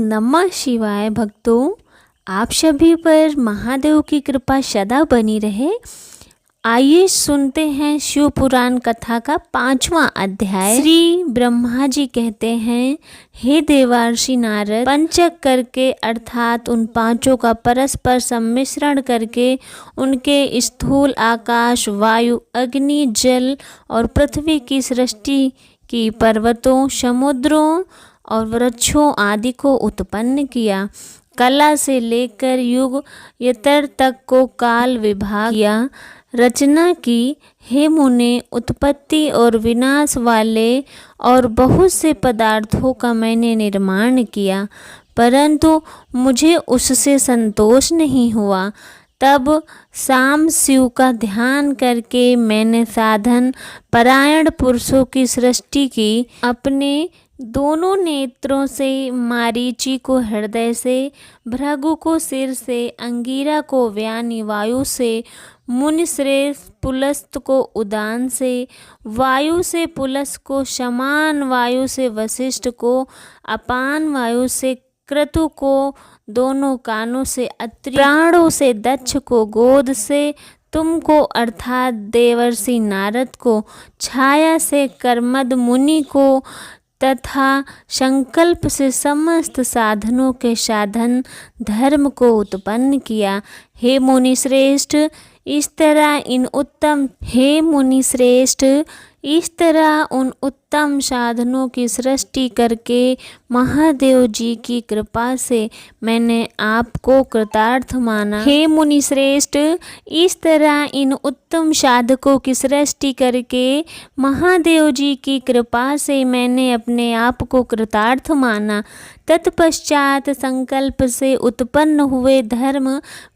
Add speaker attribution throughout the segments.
Speaker 1: नमः शिवाय भक्तों, आप सभी पर महादेव की कृपा सदा बनी रहे। आइए सुनते हैं शिव पुराण कथा का 5वां अध्याय। श्री ब्रह्मा जी कहते हैं, हे देवर्षि नारद, पंचक करके अर्थात उन पांचों का परस्पर सम्मिश्रण करके उनके स्थूल आकाश, वायु, अग्नि, जल और पृथ्वी की सृष्टि की पर्वतों, समुद्रों और वृक्षों आदि को उत्पन्न किया। कला से लेकर युग यतर तक को काल विभाग किया, रचना की। हे मुने, उत्पत्ति और विनाश वाले और बहुत से पदार्थों का मैंने निर्माण किया, परंतु मुझे उससे संतोष नहीं हुआ। तब शाम शिव का ध्यान करके मैंने साधन परायण पुरुषों की सृष्टि की। अपने दोनों नेत्रों से मारीचि को हृदय से, भृगु को सिर से, अंगिरा को व्यानि वायु से, मुनिश्रेष्ठ पुलस्त को उदान से, वायु से पुलस को, समान वायु से वशिष्ठ को, अपान वायु से क्रतु को दोनों कानों से, अत्रि प्राणों से दक्ष को, गोद से तुमको अर्थात देवर्षि नारद को, छाया से कर्मद मुनि को तथा संकल्प से समस्त साधनों के साधन धर्म को उत्पन्न किया। हे मुनि श्रेष्ठ, इस तरह उन उत्तम साधनों की सृष्टि करके महादेव जी की कृपा से मैंने आपको कृतार्थ माना। हे मुनि श्रेष्ठ, इस तरह इन उत्तम साधकों की सृष्टि करके महादेव जी की कृपा से मैंने अपने आप को कृतार्थ माना। तत्पश्चात संकल्प से उत्पन्न हुए धर्म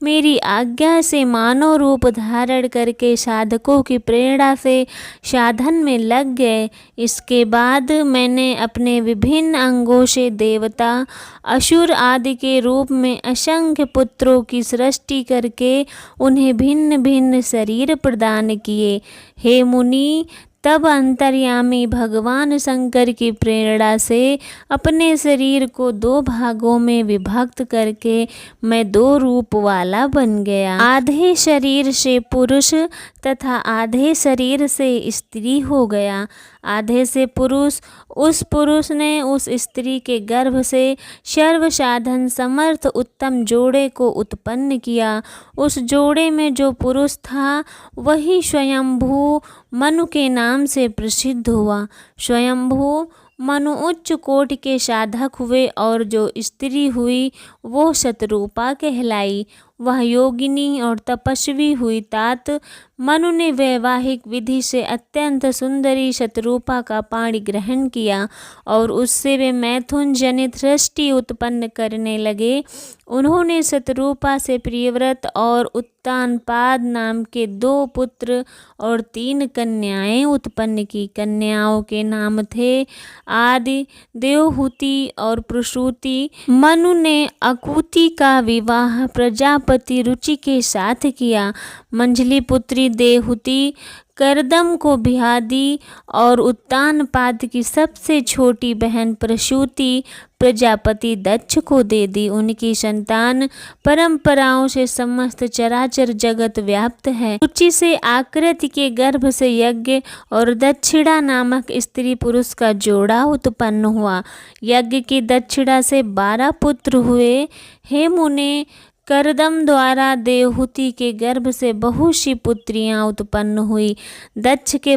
Speaker 1: मेरी आज्ञा से मानव रूप धारण करके साधकों की प्रेरणा से साधन में लग गए। इसके बाद मैंने अपने विभिन्न अंगों से देवता, असुर आदि के रूप में असंख्य पुत्रों की सृष्टि करके उन्हें भिन्न भिन्न शरीर प्रदान किए। हे मुनि, तब अंतर्यामी भगवान शंकर की प्रेरणा से अपने शरीर को 2 भागों में विभक्त करके मैं 2 रूप वाला बन गया। आधे शरीर से पुरुष तथा आधे शरीर से स्त्री हो गया। आधे से पुरुष, उस पुरुष ने उस स्त्री के गर्भ से सर्व साधन समर्थ उत्तम जोड़े को उत्पन्न किया। उस जोड़े में जो पुरुष था वही स्वयंभू मनु के नाम से प्रसिद्ध हुआ। स्वयंभू मनु उच्च कोटि के साधक हुए और जो स्त्री हुई वो शतरूपा कहलाई। वह योगिनी और तपस्वी हुई। तात मनु ने वैवाहिक विधि से अत्यंत सुंदरी शतरूपा का पाणी ग्रहण किया और उससे वे मैथुन जनित सृष्टि उत्पन्न करने लगे। उन्होंने शतरूपा से प्रियव्रत और उत्तानपाद नाम के 2 पुत्र और 3 कन्याएं उत्पन्न की। कन्याओं के नाम थे आदि, देवहूति और प्रसूति। मनु ने अकुति का विवाह प्रजापति रुचि के साथ किया। मंझली पुत्री देवहूति करदम को ब्याह दी और उत्तानपाद की सबसे छोटी बहन प्रसूति प्रजापति दक्ष को दे दी। उनकी संतान परंपराओं से समस्त चराचर जगत व्याप्त है। रुचि से आकृति के गर्भ से यज्ञ और दक्षिणा नामक स्त्री पुरुष का जोड़ा उत्पन्न हुआ। यज्ञ की दक्षिणा से 12 पुत्र हुए। हे मुने, करदम द्वारा देवहूति के गर्भ से बहुत सी पुत्रियां उत्पन्न हुई। दक्ष के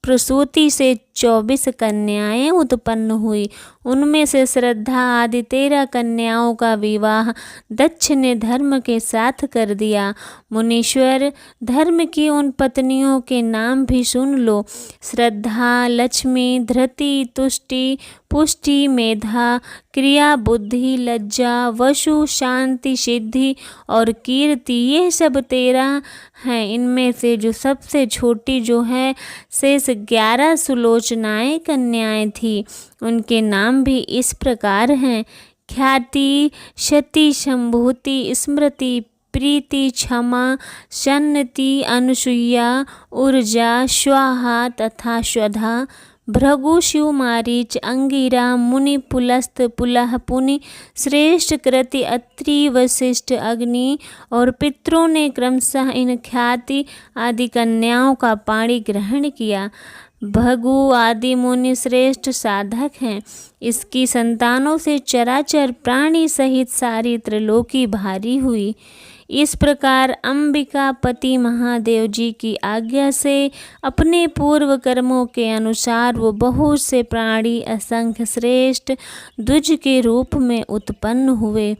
Speaker 1: प्रसूति से 24 कन्याएं उत्पन्न हुई। उनमें से श्रद्धा आदि 13 कन्याओं का विवाह दक्ष ने धर्म के साथ कर दिया। मुनीश्वर, धर्म की उन पत्नियों के नाम भी सुन लो। श्रद्धा, लक्ष्मी, धृति, तुष्टि, पुष्टि, मेधा, क्रिया, बुद्धि, लज्जा, वसु, शांति, सिद्धि और कीर्ति, ये सब 13 हैं। इनमें से जो सबसे छोटी जो है शेष 11 सुलोचनाएं कन्याएं थी। उनके नाम भी इस प्रकार हैं: ख्याति, शति, संभूति, स्मृति, प्रीति, क्षमा, सन्नति, अनुसुईया, ऊर्जा, स्वाहा तथा स्वधा। भृगु, शिव, मारीच, अंगिरा, मुनि, पुलस्त, पुलह, पुनि, श्रेष्ठ, कृति, अत्रि, वशिष्ठ, अग्नि और पितरों ने क्रमशः इन ख्याति आदि कन्याओं का पाणी ग्रहण किया। भृगु आदि मुनि श्रेष्ठ साधक हैं। इसकी संतानों से चराचर प्राणी सहित सारी त्रिलोकी भारी हुई। इस प्रकार अंबिका पति महादेव जी की आज्ञा से अपने पूर्व कर्मों के अनुसार वो बहुत से प्राणी असंख्य श्रेष्ठ द्विज के रूप में उत्पन्न हुए।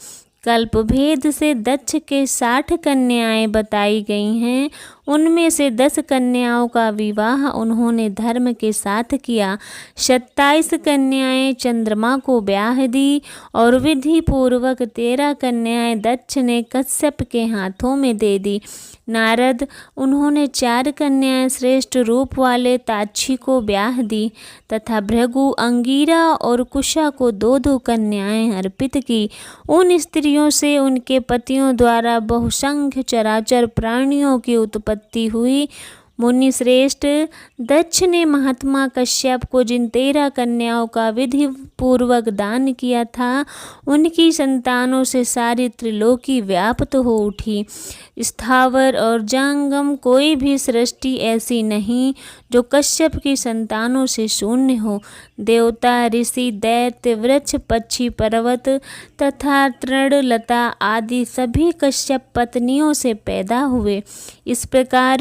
Speaker 1: कल्प भेद से दक्ष के 60 कन्याएं बताई गई हैं। उनमें से 10 कन्याओं का विवाह उन्होंने धर्म के साथ किया। 27 कन्याएं चंद्रमा को ब्याह दी और विधि पूर्वक 13 कन्याएं दक्ष ने कश्यप के हाथों में दे दी। नारद, उन्होंने 4 कन्याएं श्रेष्ठ रूप वाले ताक्षी को ब्याह दी तथा भृगु, अंगिरा और कुशा को 2-2 कन्याएं अर्पित की। उन स्त्रियों से उनके पतियों द्वारा बहुसंख्य चराचर प्राणियों की उत्पत्ति हुई। मुनि श्रेष्ठ दक्ष ने महात्मा कश्यप को जिन 13 कन्याओं का विधि पूर्वक दान किया था, उनकी संतानों से सारी त्रिलोकी व्याप्त हो उठी। स्थावर और जंगम कोई भी सृष्टि ऐसी नहीं जो कश्यप की संतानों से शून्य हो। देवता, ऋषि, दैत्य, वृक्ष, पक्षी, पर्वत तथा तृण, लता आदि सभी कश्यप पत्नियों से पैदा हुए। इस प्रकार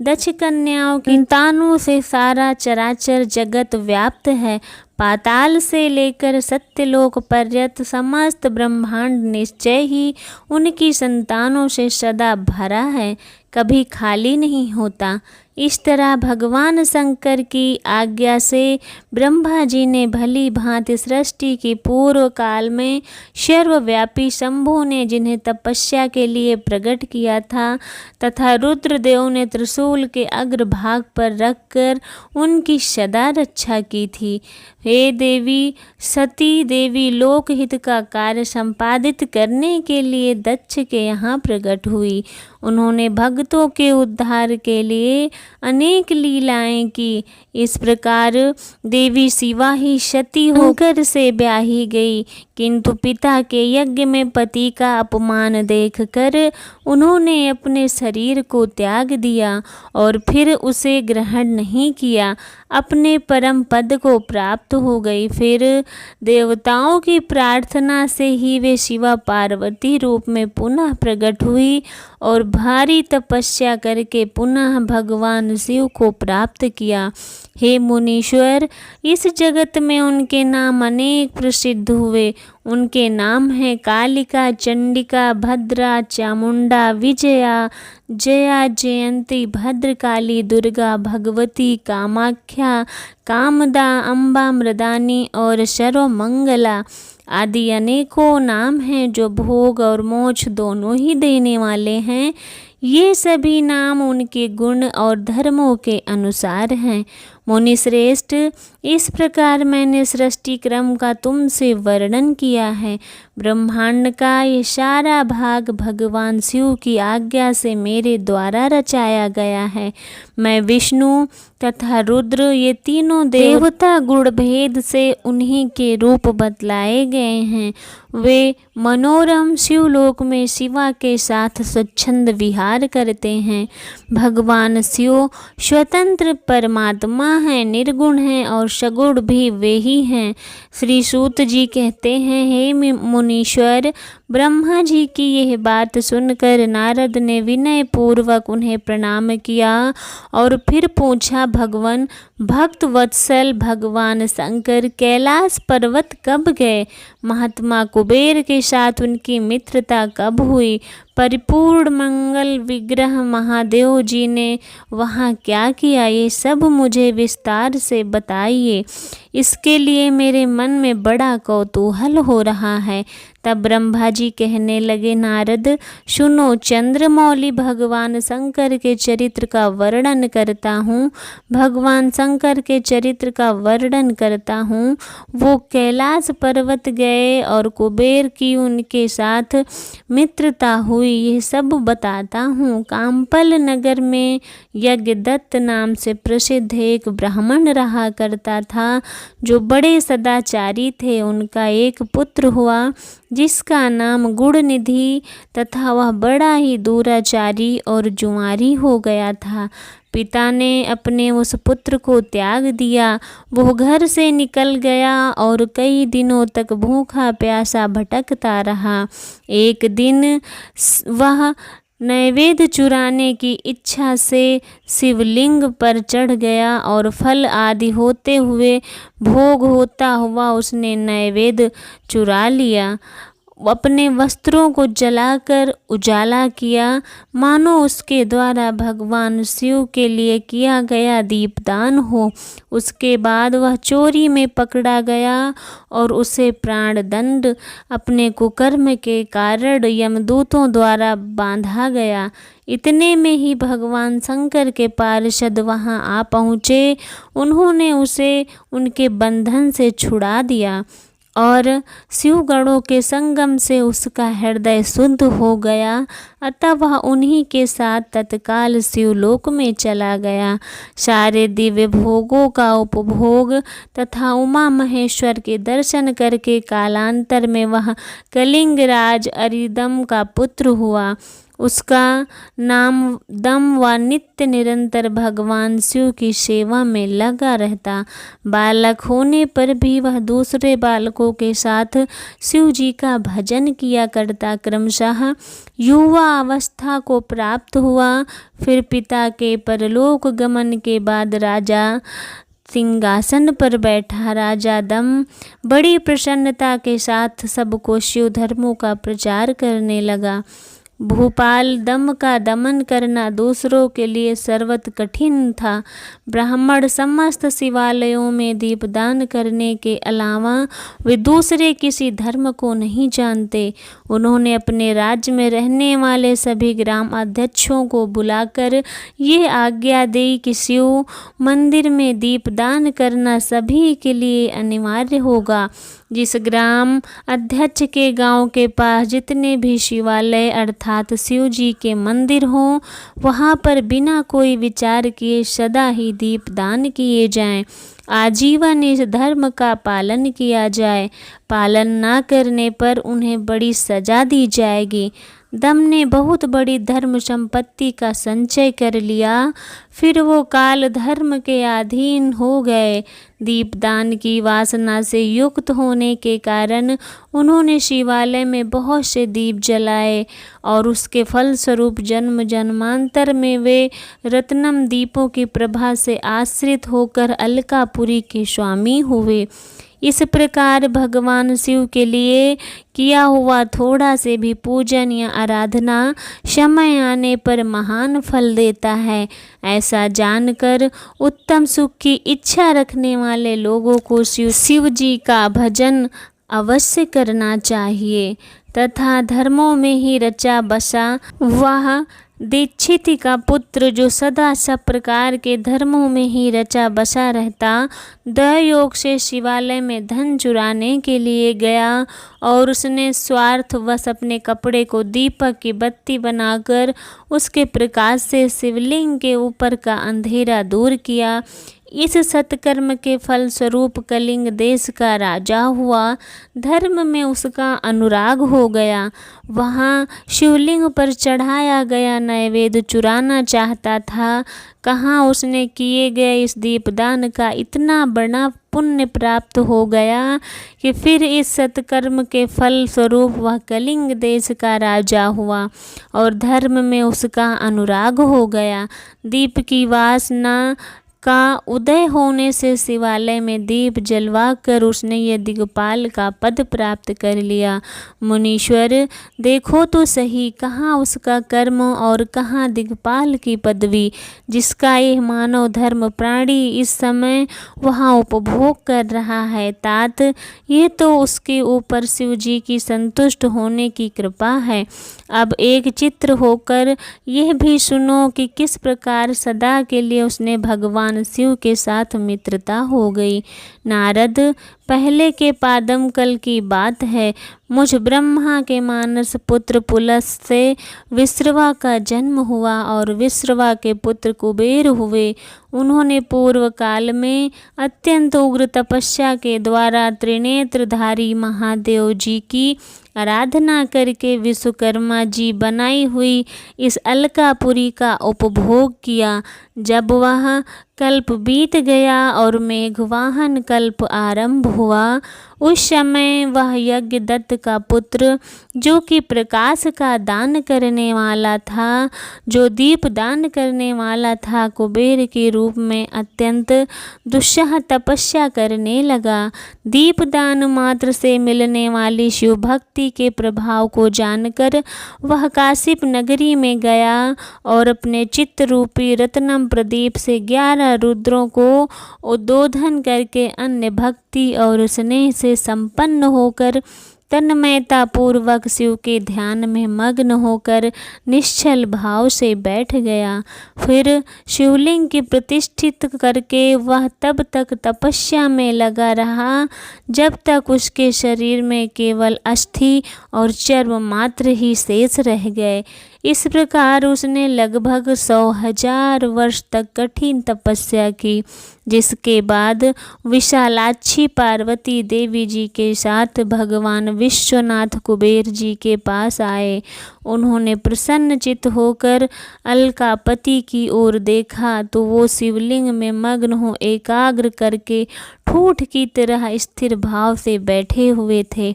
Speaker 1: दक्ष कन्याओं की संतानों से सारा चराचर जगत व्याप्त है। पाताल से लेकर सत्यलोक पर्यंत समस्त ब्रह्मांड निश्चय ही उनकी संतानों से सदा भरा है, कभी खाली नहीं होता। इस तरह भगवान शंकर की आज्ञा से ब्रह्मा जी ने भली भांति सृष्टि की पूर्व काल में सर्वव्यापी शंभु ने जिन्हें तपस्या के लिए प्रकट किया था तथा रुद्रदेव ने त्रिशूल के अग्रभाग पर रखकर उनकी सदा रक्षा की थी। हे देवी सती देवी लोकहित का कार्य संपादित करने के लिए दक्ष के यहाँ प्रकट हुई। उन्होंने भक्तों के उद्धार के लिए अनेक लीलाएं की। इस प्रकार देवी शिवा ही सती होकर से ब्याही गई, किंतु पिता के यज्ञ में पति का अपमान देखकर उन्होंने अपने शरीर को त्याग दिया और फिर उसे ग्रहण नहीं किया, अपने परम पद को प्राप्त हो गई। फिर देवताओं की प्रार्थना से ही वे शिवा पार्वती रूप में पुनः प्रकट हुई और भारी तपस्या करके पुनः भगवान शिव को प्राप्त किया। हे मुनीश्वर, इस जगत में उनके नाम अनेक प्रसिद्ध हुए। उनके नाम हैं कालिका, चंडिका, भद्रा, चामुंडा, विजया, जया, जयंती, भद्रकाली, दुर्गा, भगवती, कामाख्या, कामदा, अम्बा, मृदानी और सर्वमंगला आदि अनेकों नाम हैं जो भोग और मोक्ष दोनों ही देने वाले हैं। ये सभी नाम उनके गुण और धर्मों के अनुसार हैं। मुनि श्रेष्ठ, इस प्रकार मैंने सृष्टि क्रम का तुमसे वर्णन किया है। ब्रह्मांड का ये सारा भाग भगवान शिव की आज्ञा से मेरे द्वारा रचाया गया है। मैं विष्णु तथा रुद्र ये तीनों देवता गुण भेद से उन्हीं के रूप बतलाए गए हैं। वे मनोरम शिवलोक में शिवा के साथ स्वच्छंद विहार करते हैं। भगवान शिव स्वतंत्र परमात्मा हैं, निर्गुण हैं और सगुण भी वे ही हैं। श्री सूत जी कहते हैं, हे मुनीश्वर, ब्रह्मा जी की यह बात सुनकर नारद ने विनय पूर्वक उन्हें प्रणाम किया और फिर पूछा, भगवान भक्त वत्सल भगवान शंकर कैलाश पर्वत कब गए? महात्मा कुबेर के साथ उनकी मित्रता कब हुई? परिपूर्ण मंगल विग्रह महादेव जी ने वहाँ क्या किया? ये सब मुझे विस्तार से बताइए। इसके लिए मेरे मन में बड़ा कौतूहल हो रहा है। तब ब्रह्मा जी कहने लगे, नारद सुनो, चंद्रमौली भगवान शंकर के चरित्र का वर्णन करता हूँ। भगवान शंकर के चरित्र का वर्णन करता हूँ। वो कैलाश पर्वत गए और कुबेर की उनके साथ मित्रता हुई, ये सब बताता हूँ। कामपल नगर में यज्ञदत्त नाम से प्रसिद्ध एक ब्राह्मण रहा करता था, जो बड़े सदाचारी थे। उनका एक पुत्र हुआ जिसका नाम गुणनिधि तथा वह बड़ा ही दुराचारी और जुआरी हो गया था। पिता ने अपने उस पुत्र को त्याग दिया। वो घर से निकल गया और कई दिनों तक भूखा प्यासा भटकता रहा। एक दिन वह नैवेद्य चुराने की इच्छा से शिवलिंग पर चढ़ गया और फल आदि होते हुए भोग होता हुआ उसने नैवेद्य चुरा लिया। अपने वस्त्रों को जलाकर उजाला किया, मानो उसके द्वारा भगवान शिव के लिए किया गया दीपदान हो। उसके बाद वह चोरी में पकड़ा गया और उसे प्राणदंड अपने कुकर्म के कारण यमदूतों द्वारा बांधा गया। इतने में ही भगवान शंकर के पार्षद वहां आ पहुँचे। उन्होंने उसे उनके बंधन से छुड़ा दिया और शिवगणों के संगम से उसका हृदय शुद्ध हो गया। अतः वह उन्हीं के साथ तत्काल शिवलोक में चला गया। सारे दिव्य भोगों का उपभोग तथा उमा महेश्वर के दर्शन करके कालांतर में वह कलिंगराज अरिदम का पुत्र हुआ। उसका नाम दम व नित्य निरंतर भगवान शिव की सेवा में लगा रहता। बालक होने पर भी वह दूसरे बालकों के साथ शिव जी का भजन किया करता। क्रमशः युवा अवस्था को प्राप्त हुआ। फिर पिता के परलोक गमन के बाद राजा सिंहासन पर बैठा। राजा दम बड़ी प्रसन्नता के साथ सबको शिव धर्मों का प्रचार करने लगा। भूपाल दम का दमन करना दूसरों के लिए सर्वत कठिन था। ब्राह्मण समस्त शिवालयों में दीपदान करने के अलावा वे दूसरे किसी धर्म को नहीं जानते। उन्होंने अपने राज्य में रहने वाले सभी ग्राम अध्यक्षों को बुलाकर ये आज्ञा दी कि शिव मंदिर में दीपदान करना सभी के लिए अनिवार्य होगा। जिस ग्राम अध्यक्ष के गांव के पास जितने भी शिवालय अर्थात शिव जी के मंदिर हों, वहां पर बिना कोई विचार किए सदा ही दीपदान किए जाएं। आजीवन इस धर्म का पालन किया जाए। पालन ना करने पर उन्हें बड़ी सजा दी जाएगी। दम ने बहुत बड़ी धर्म संपत्ति का संचय कर लिया। फिर वो काल धर्म के अधीन हो गए। दीपदान की वासना से युक्त होने के कारण उन्होंने शिवालय में बहुत से दीप जलाए और उसके फलस्वरूप जन्म जन्मांतर में वे रत्नम दीपों की प्रभा से आश्रित होकर अलकापुरी के स्वामी हुए। इस प्रकार भगवान शिव के लिए किया हुआ थोड़ा से भी पूजन या आराधना समय आने पर महान फल देता है। ऐसा जानकर उत्तम सुख की इच्छा रखने वाले लोगों को शिव जी का भजन अवश्य करना चाहिए तथा धर्मों में ही रचा बसा वह दीक्षित का पुत्र जो सदा सब प्रकार के धर्मों में ही रचा बसा रहता, दयोग से शिवालय में धन चुराने के लिए गया और उसने स्वार्थवश अपने कपड़े को दीपक की बत्ती बनाकर उसके प्रकाश से शिवलिंग के ऊपर का अंधेरा दूर किया। इस सत्कर्म के फल स्वरूप कलिंग देश का राजा हुआ। धर्म में उसका अनुराग हो गया। वहाँ शिवलिंग पर चढ़ाया गया नैवेद्य चुराना चाहता था। कहाँ उसने किए गए इस दीपदान का इतना बड़ा पुण्य प्राप्त हो गया कि फिर इस सत्कर्म के फल स्वरूप वह कलिंग देश का राजा हुआ और धर्म में उसका अनुराग हो गया। दीप की वासना का उदय होने से शिवालय में दीप जलवाकर उसने यह दिग्पाल का पद प्राप्त कर लिया। मुनीश्वर देखो तो सही, कहाँ उसका कर्म और कहाँ दिग्पाल की पदवी, जिसका यह मानव धर्म प्राणी इस समय वहाँ उपभोग कर रहा है। तात, ये तो उसके ऊपर शिव जी की संतुष्ट होने की कृपा है। अब एक चित्र होकर यह भी सुनो कि किस प्रकार सदा के लिए उसने भगवान शिव के साथ मित्रता हो गई। नारद, पहले के पादम कल की बात है। मुझ ब्रह्मा के मानस पुत्र पुलस से विश्रवा का जन्म हुआ और विश्रवा के पुत्र कुबेर हुए। उन्होंने पूर्व काल में अत्यंत उग्र तपस्या के द्वारा त्रिनेत्रधारी महादेव जी की आराधना करके विश्वकर्मा जी बनाई हुई इस अलकापुरी का उपभोग किया। जब वह कल्प बीत गया और मेघवाहन कल्प आरंभ हुआ, उस समय वह यज्ञदत्त का पुत्र, जो कि प्रकाश का दान करने वाला था, जो दीप दान करने वाला था, कुबेर के रूप में अत्यंत दुस्सह तपस्या करने लगा। दीप दान मात्र से मिलने वाली शिव भक्ति के प्रभाव को जानकर वह काशिप नगरी में गया और अपने चित्त रूपी रत्नम प्रदीप से 11 रुद्रों को उद्बोधन करके अन्य भक्ति और स्नेह से संपन्न होकर तन्मयता पूर्वक शिव के ध्यान में मग्न होकर निश्चल भाव से बैठ गया। फिर शिवलिंग की प्रतिष्ठित करके वह तब तक तपस्या में लगा रहा जब तक उसके शरीर में केवल अस्थि और चर्म मात्र ही शेष रह गए। इस प्रकार उसने लगभग 100,000 वर्ष तक कठिन तपस्या की, जिसके बाद विशालाक्षी पार्वती देवी जी के साथ भगवान विश्वनाथ कुबेर जी के पास आए। उन्होंने प्रसन्नचित्त होकर अलकापति की ओर देखा तो वो शिवलिंग में मग्न हो एकाग्र करके ठूठ की तरह स्थिर भाव से बैठे हुए थे।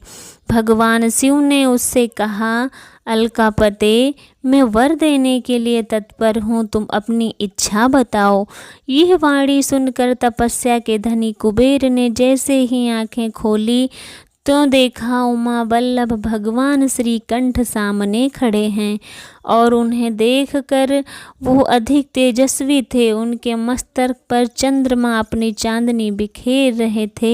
Speaker 1: भगवान शिव ने उससे कहा, अलकापते, मैं वर देने के लिए तत्पर हूँ, तुम अपनी इच्छा बताओ। यह वाणी सुनकर तपस्या के धनी कुबेर ने जैसे ही आंखें खोली तो देखा उमा वल्लभ भगवान श्री कंठ सामने खड़े हैं और उन्हें देखकर वो अधिक तेजस्वी थे। उनके मस्तक पर चंद्रमा अपनी चांदनी बिखेर रहे थे।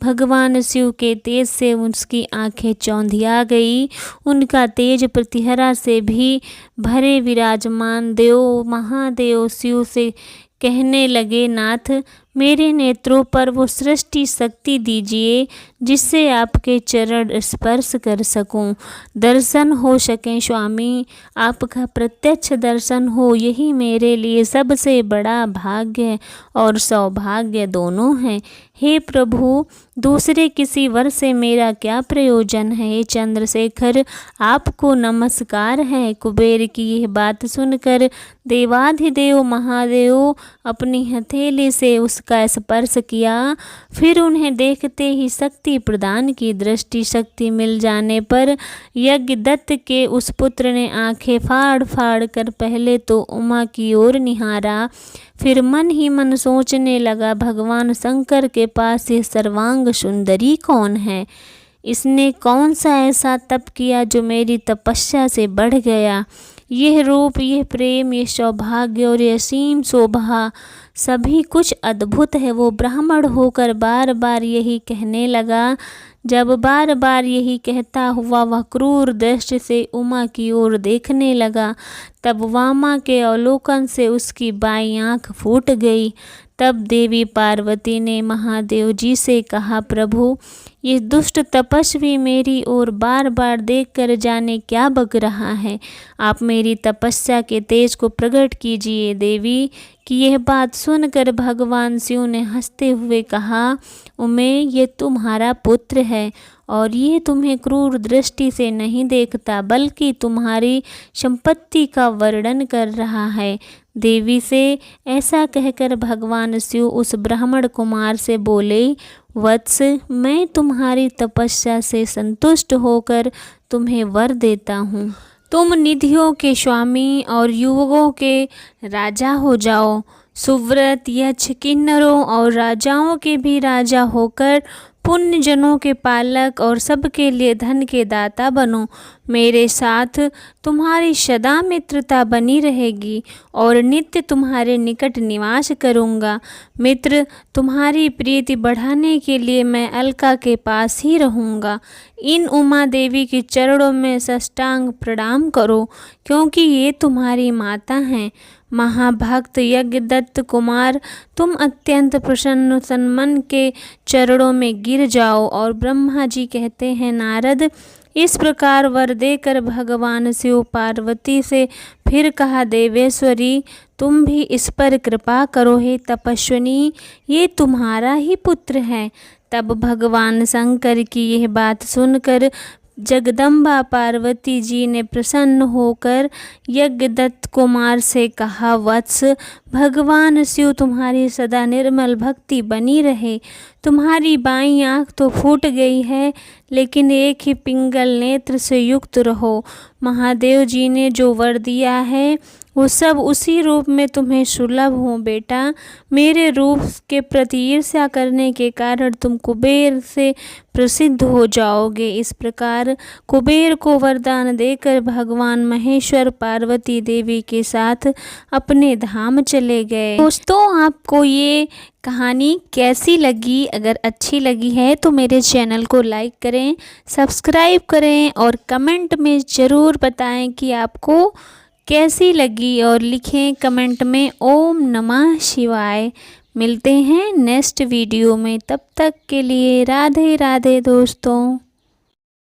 Speaker 1: भगवान शिव के तेज से उसकी आंखें चौंधिया गई। उनका तेज प्रतिहरा से भी भरे विराजमान देव महादेव शिव से कहने लगे, नाथ, मेरे नेत्रों पर वो सृष्टि शक्ति दीजिए जिससे आपके चरण स्पर्श कर सकूं, दर्शन हो सकें। स्वामी, आपका प्रत्यक्ष दर्शन हो, यही मेरे लिए सबसे बड़ा भाग्य और सौभाग्य दोनों है। हे प्रभु, दूसरे किसी वर से मेरा क्या प्रयोजन है। हे चंद्रशेखर, आपको नमस्कार है। कुबेर की यह बात सुनकर देवाधिदेव महादेव अपनी हथेली से उसका स्पर्श किया। फिर उन्हें देखते ही शक्ति प्रदान की। दृष्टि शक्ति मिल जाने पर यज्ञदत्त के उस पुत्र ने आंखें फाड़ फाड़ कर पहले तो उमा की ओर निहारा, फिर मन ही मन सोचने लगा, भगवान शंकर के पास ये सर्वांग सुंदरी कौन है? इसने कौन सा ऐसा तप किया जो मेरी तपस्या से बढ़ गया? यह रूप, यह प्रेम, यह सौभाग्य और यह असीम शोभा सभी कुछ अद्भुत है। वो ब्राह्मण होकर बार बार यही कहने लगा। जब बार बार यही कहता हुआ वह क्रूर दृष्टि से उमा की ओर देखने लगा, तब वामा के अवलोकन से उसकी बाईं आंख फूट गई। तब देवी पार्वती ने महादेव जी से कहा, प्रभु, ये दुष्ट तपस्वी मेरी ओर बार बार देखकर जाने क्या बक रहा है। आप मेरी तपस्या के तेज को प्रकट कीजिए। देवी की यह बात सुनकर भगवान शिव ने हंसते हुए कहा, उमे, ये तुम्हारा पुत्र है और ये तुम्हें क्रूर दृष्टि से नहीं देखता, बल्कि तुम्हारी संपत्ति का वर्णन कर रहा है। देवी से ऐसा कहकर भगवान शिव उस ब्राह्मण कुमार से बोले, वत्स, मैं तुम्हारी तपस्या से संतुष्ट होकर तुम्हें वर देता हूँ। तुम निधियों के स्वामी और युगों के राजा हो जाओ। सुव्रत, यक्ष, किन्नरों और राजाओं के भी राजा होकर पुण्य जनों के पालक और सबके लिए धन के दाता बनो। मेरे साथ तुम्हारी सदा मित्रता बनी रहेगी और नित्य तुम्हारे निकट निवास करूँगा। मित्र, तुम्हारी प्रीति बढ़ाने के लिए मैं अलका के पास ही रहूँगा। इन उमा देवी के चरणों में साष्टांग प्रणाम करो, क्योंकि ये तुम्हारी माता हैं। महाभक्त यज्ञदत्त कुमार, तुम अत्यंत प्रसन्न सन्मन के चरणों में गिर जाओ। और ब्रह्मा जी कहते हैं, नारद, इस प्रकार वर देकर भगवान शिव पार्वती से फिर कहा, देवेश्वरी, तुम भी इस पर कृपा करो। हे तपस्विनी, ये तुम्हारा ही पुत्र है। तब भगवान शंकर की यह बात सुनकर जगदम्बा पार्वती जी ने प्रसन्न होकर यज्ञदत्त कुमार से कहा, वत्स, भगवान शिव तुम्हारी सदा निर्मल भक्ति बनी रहे। तुम्हारी बाईं आँख तो फूट गई है, लेकिन एक ही पिंगल नेत्र से युक्त रहो। महादेव जी ने जो वर दिया है वो सब उसी रूप में तुम्हें सुलभ हो। बेटा, मेरे रूप के प्रति ईर्ष्या करने के कारण तुम कुबेर से प्रसिद्ध हो जाओगे। इस प्रकार कुबेर को वरदान देकर भगवान महेश्वर पार्वती देवी के साथ अपने धाम चले गए। दोस्तों, आपको ये कहानी कैसी लगी? अगर अच्छी लगी है तो मेरे चैनल को लाइक करें, सब्सक्राइब करें और कमेंट में ज़रूर बताएं कि आपको कैसी लगी, और लिखें कमेंट में ओम नमः शिवाय। मिलते हैं नेक्स्ट वीडियो में, तब तक के लिए राधे राधे दोस्तों।